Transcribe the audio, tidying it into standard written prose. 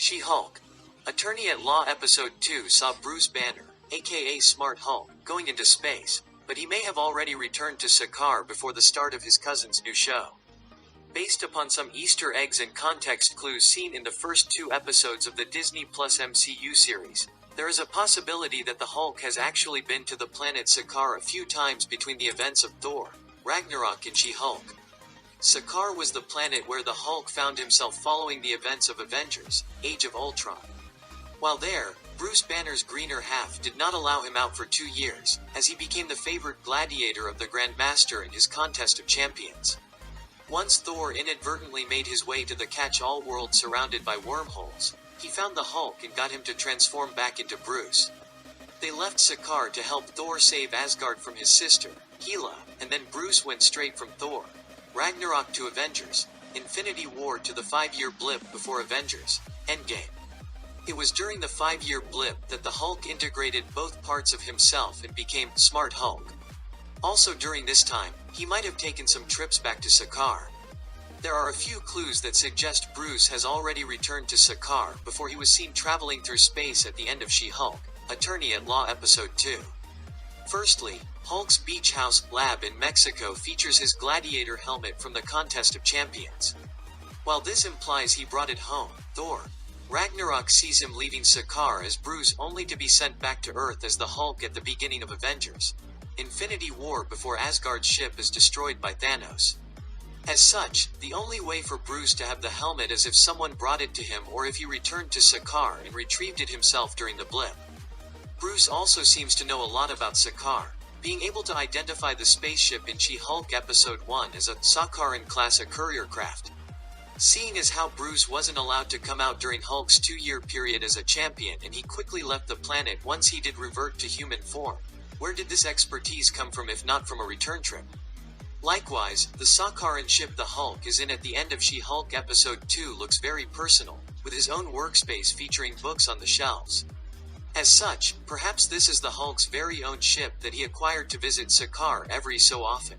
She-Hulk. Attorney at Law Episode 2 saw Bruce Banner, aka Smart Hulk, going into space, but he may have already returned to Sakaar before the start of his cousin's new show. Based upon some Easter eggs and context clues seen in the first 2 episodes of the Disney MCU series, there is a possibility that the Hulk has actually been to the planet Sakaar a few times between the events of Thor, Ragnarok and She-Hulk. Sakaar was the planet where the Hulk found himself following the events of Avengers: Age of Ultron. While there, Bruce Banner's greener half did not allow him out for 2 years, as he became the favored gladiator of the Grandmaster in his Contest of Champions. Once Thor inadvertently made his way to the catch-all world surrounded by wormholes, he found the Hulk and got him to transform back into Bruce. They left Sakaar to help Thor save Asgard from his sister, Hela, and then Bruce went straight from Thor, Ragnarok to Avengers, Infinity War to the 5-year blip before Avengers, Endgame. It was during the 5-year blip that the Hulk integrated both parts of himself and became Smart Hulk. Also during this time, he might have taken some trips back to Sakaar. There are a few clues that suggest Bruce has already returned to Sakaar before he was seen traveling through space at the end of She-Hulk, Attorney at Law Episode 2. Firstly, Hulk's beach house lab in Mexico features his gladiator helmet from the Contest of Champions. While this implies he brought it home, Thor, Ragnarok sees him leaving Sakaar as Bruce only to be sent back to Earth as the Hulk at the beginning of Avengers, Infinity War before Asgard's ship is destroyed by Thanos. As such, the only way for Bruce to have the helmet is if someone brought it to him or if he returned to Sakaar and retrieved it himself during the blip. Bruce also seems to know a lot about Sakaar, being able to identify the spaceship in She-Hulk Episode 1 as a Sakaran-class courier craft. Seeing as how Bruce wasn't allowed to come out during Hulk's 2-year period as a champion and he quickly left the planet once he did revert to human form, where did this expertise come from if not from a return trip? Likewise, the Sakaran ship the Hulk is in at the end of She-Hulk Episode 2 looks very personal, with his own workspace featuring books on the shelves. As such, perhaps this is the Hulk's very own ship that he acquired to visit Sakaar every so often.